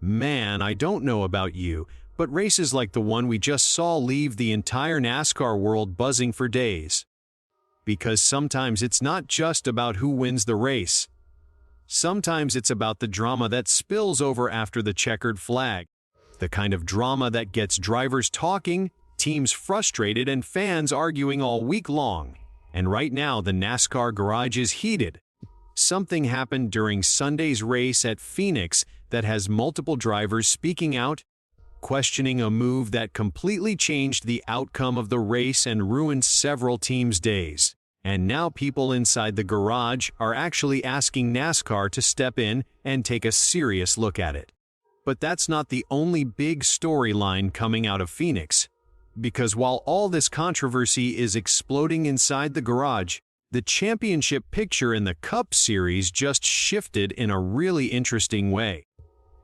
Man, I don't know about you, but races like the one we just saw leave the entire NASCAR world buzzing for days. Because sometimes it's not just about who wins the race. Sometimes it's about the drama that spills over after the checkered flag. The kind of drama that gets drivers talking, teams frustrated, and fans arguing all week long. And right now, the NASCAR garage is heated. Something happened during Sunday's race at Phoenix that has multiple drivers speaking out, questioning a move that completely changed the outcome of the race and ruined several teams' days. And now people inside the garage are actually asking NASCAR to step in and take a serious look at it. But that's not the only big storyline coming out of Phoenix. Because while all this controversy is exploding inside the garage, the championship picture in the Cup Series just shifted in a really interesting way.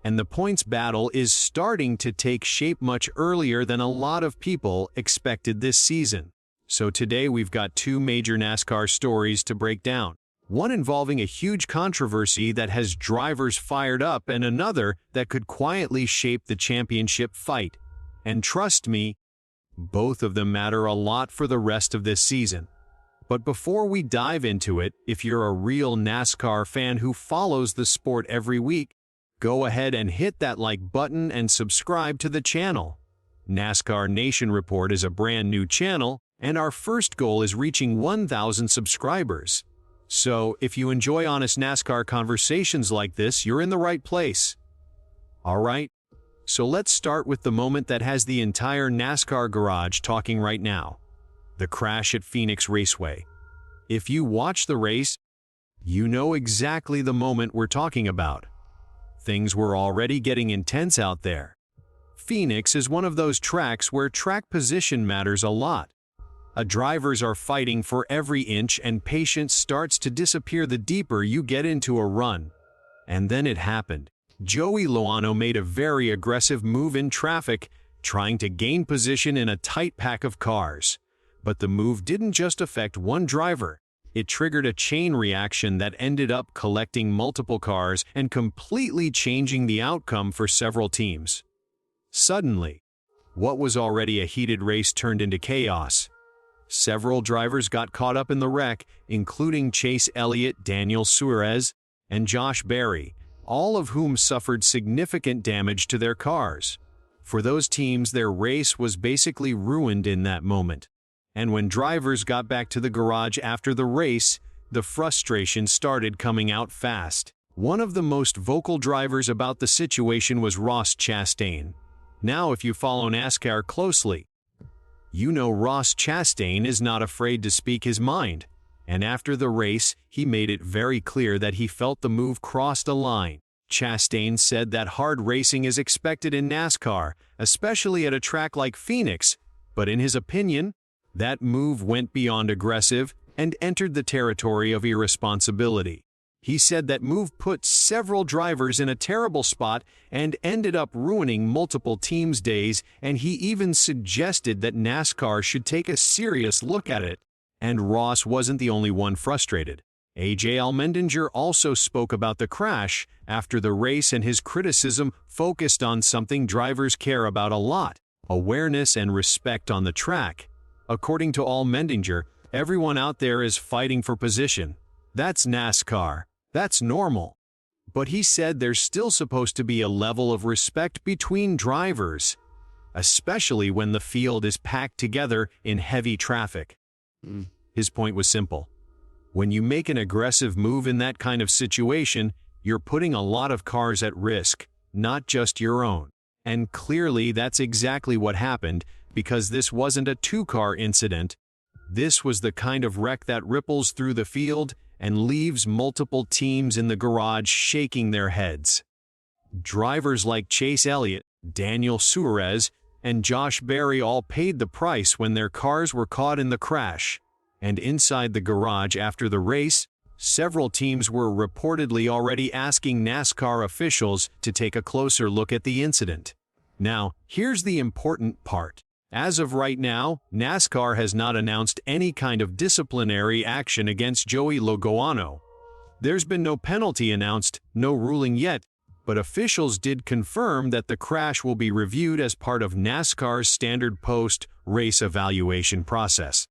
And the points battle is starting to take shape much earlier than a lot of people expected this season. So today we've got two major NASCAR stories to break down. One involving a huge controversy that has drivers fired up, and another that could quietly shape the championship fight. And trust me, both of them matter a lot for the rest of this season. But before we dive into it, if you're a real NASCAR fan who follows the sport every week, go ahead and hit that like button and subscribe to the channel. NASCAR Nation Report is a brand new channel, and our first goal is reaching 1,000 subscribers. So, if you enjoy honest NASCAR conversations like this, you're in the right place. Alright, so let's start with the moment that has the entire NASCAR garage talking right now. The crash at Phoenix Raceway. If you watch the race, you know exactly the moment we're talking about. Things were already getting intense out there. Phoenix is one of those tracks where track position matters a lot. Drivers are fighting for every inch, and patience starts to disappear the deeper you get into a run. And then it happened. Joey Logano made a very aggressive move in traffic, trying to gain position in a tight pack of cars. But the move didn't just affect one driver. It triggered a chain reaction that ended up collecting multiple cars and completely changing the outcome for several teams. Suddenly, what was already a heated race turned into chaos. Several drivers got caught up in the wreck, including Chase Elliott, Daniel Suarez, and Josh Berry, all of whom suffered significant damage to their cars. For those teams, their race was basically ruined in that moment. And when drivers got back to the garage after the race, the frustration started coming out fast. One of the most vocal drivers about the situation was Ross Chastain. Now, if you follow NASCAR closely, you know Ross Chastain is not afraid to speak his mind. And after the race, he made it very clear that he felt the move crossed a line. Chastain said that hard racing is expected in NASCAR, especially at a track like Phoenix, but in his opinion, that move went beyond aggressive and entered the territory of irresponsibility. He said that move put several drivers in a terrible spot and ended up ruining multiple teams' days, and he even suggested that NASCAR should take a serious look at it. And Ross wasn't the only one frustrated. A.J. Allmendinger also spoke about the crash after the race, and his criticism focused on something drivers care about a lot: awareness and respect on the track. According to Allmendinger, everyone out there is fighting for position. That's NASCAR. That's normal. But he said there's still supposed to be a level of respect between drivers, especially when the field is packed together in heavy traffic. His point was simple. When you make an aggressive move in that kind of situation, you're putting a lot of cars at risk, not just your own. And clearly that's exactly what happened, because this wasn't a two-car incident. This was the kind of wreck that ripples through the field and leaves multiple teams in the garage shaking their heads. Drivers like Chase Elliott, Daniel Suarez, and Josh Berry all paid the price when their cars were caught in the crash. And inside the garage after the race, several teams were reportedly already asking NASCAR officials to take a closer look at the incident. Now, here's the important part. As of right now, NASCAR has not announced any kind of disciplinary action against Joey Logano. There's been no penalty announced, no ruling yet, but officials did confirm that the crash will be reviewed as part of NASCAR's standard post-race evaluation process.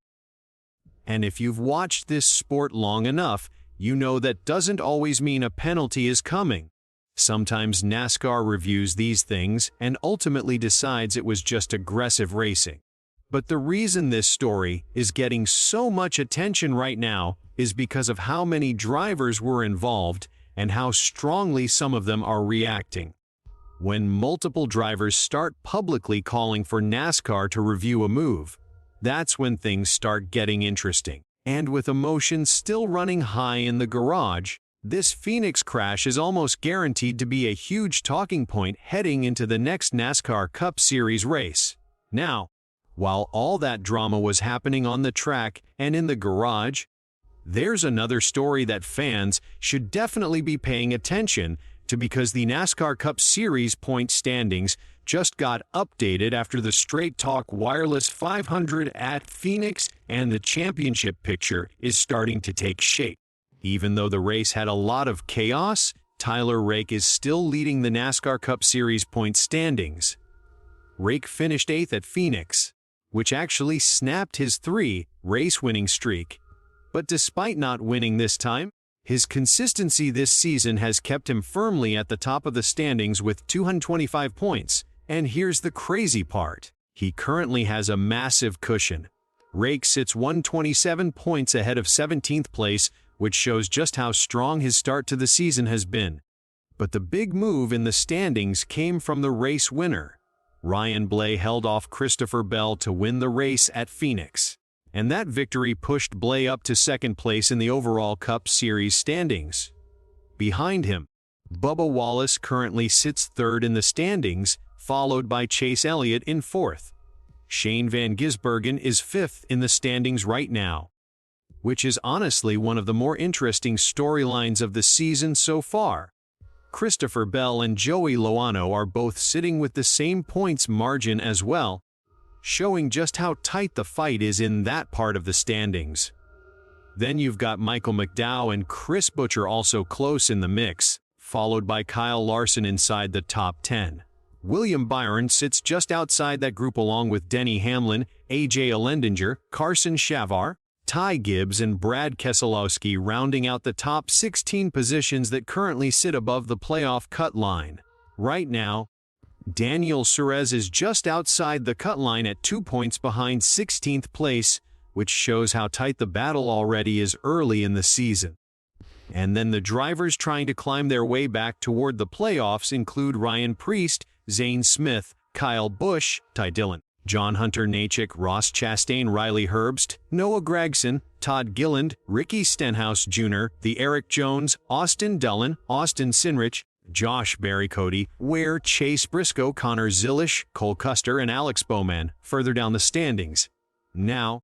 And if you've watched this sport long enough, you know that doesn't always mean a penalty is coming. Sometimes NASCAR reviews these things and ultimately decides it was just aggressive racing. But the reason this story is getting so much attention right now is because of how many drivers were involved and how strongly some of them are reacting. When multiple drivers start publicly calling for NASCAR to review a move, that's when things start getting interesting. And with emotions still running high in the garage, this Phoenix crash is almost guaranteed to be a huge talking point heading into the next NASCAR Cup Series race. Now, while all that drama was happening on the track and in the garage, there's another story that fans should definitely be paying attention to because the NASCAR Cup Series point standings just got updated after the Straight Talk Wireless 500 at Phoenix, and the championship picture is starting to take shape. Even though the race had a lot of chaos, Tyler Rake is still leading the NASCAR Cup Series point standings. Rake finished 8th at Phoenix, which actually snapped his 3-race-winning streak. But despite not winning this time, his consistency this season has kept him firmly at the top of the standings with 225 points. And here's the crazy part. He currently has a massive cushion. Rake sits 127 points ahead of 17th place, which shows just how strong his start to the season has been. But the big move in the standings came from the race winner. Ryan Blaney held off Christopher Bell to win the race at Phoenix, and that victory pushed Blaney up to 2nd place in the overall Cup Series standings. Behind him, Bubba Wallace currently sits 3rd in the standings, followed by Chase Elliott in 4th. Shane Van Gisbergen is 5th in the standings right now, which is honestly one of the more interesting storylines of the season so far. Christopher Bell and Joey Logano are both sitting with the same points margin as well, showing just how tight the fight is in that part of the standings. Then you've got Michael McDowell and Chris Buescher also close in the mix, followed by Kyle Larson inside the top 10. William Byron sits just outside that group along with Denny Hamlin, AJ Allmendinger, Carson Shavar, Ty Gibbs and Brad Keselowski rounding out the top 16 positions that currently sit above the playoff cut line. Right now, Daniel Suarez is just outside the cut line at 2 points behind 16th place, which shows how tight the battle already is early in the season. And then the drivers trying to climb their way back toward the playoffs include Ryan Preece, Zane Smith, Kyle Busch, Ty Dillon, John Hunter Nemechek, Ross Chastain, Riley Herbst, Noah Gragson, Todd Gilliland, Ricky Stenhouse Jr., the Eric Jones, Austin Dillon, Austin Sinrich, Josh Berry-Cody, Ware, Chase Briscoe, Connor Zilisch, Cole Custer, and Alex Bowman further down the standings. Now,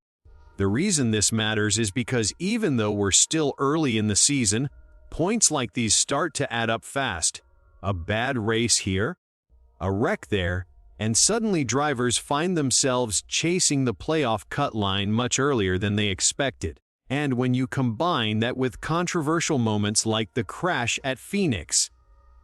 the reason this matters is because even though we're still early in the season, points like these start to add up fast. A bad race here, a wreck there, and suddenly drivers find themselves chasing the playoff cut line much earlier than they expected. And when you combine that with controversial moments like the crash at Phoenix,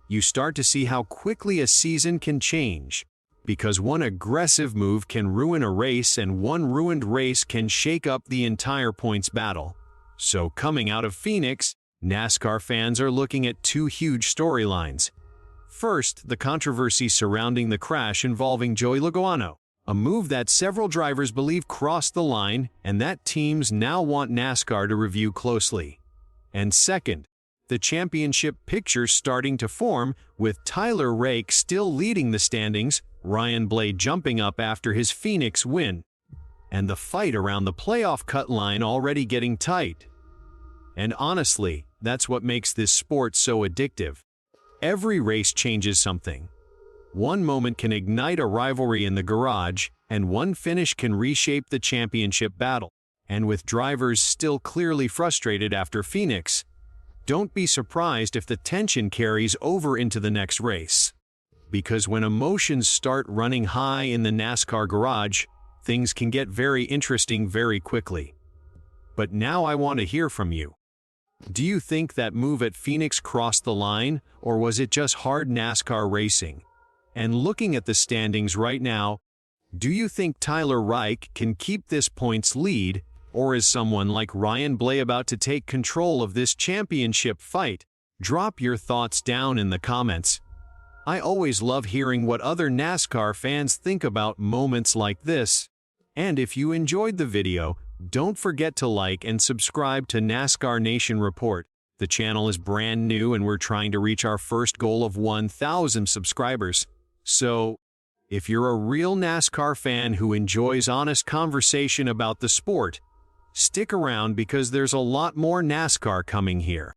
you start to see how quickly a season can change. Because one aggressive move can ruin a race and one ruined race can shake up the entire points battle. So coming out of Phoenix, NASCAR fans are looking at 2 huge storylines. First, the controversy surrounding the crash involving Joey Logano, a move that several drivers believe crossed the line and that teams now want NASCAR to review closely. And second, the championship picture starting to form with Tyler Rake still leading the standings, Ryan Blaney jumping up after his Phoenix win, and the fight around the playoff cut line already getting tight. And honestly, that's what makes this sport so addictive. Every race changes something. One moment can ignite a rivalry in the garage, and one finish can reshape the championship battle. And with drivers still clearly frustrated after Phoenix, don't be surprised if the tension carries over into the next race. Because when emotions start running high in the NASCAR garage, things can get very interesting very quickly. But now I want to hear from you. Do you think that move at Phoenix crossed the line, or was it just hard NASCAR racing? And looking at the standings right now, do you think Tyler Reich can keep this points lead, or is someone like Ryan Blaney about to take control of this championship fight? Drop your thoughts down in the comments. I always love hearing what other NASCAR fans think about moments like this. And if you enjoyed the video, don't forget to like and subscribe to NASCAR Nation Report. The channel is brand new and we're trying to reach our first goal of 1,000 subscribers. So, if you're a real NASCAR fan who enjoys honest conversation about the sport, stick around because there's a lot more NASCAR coming here.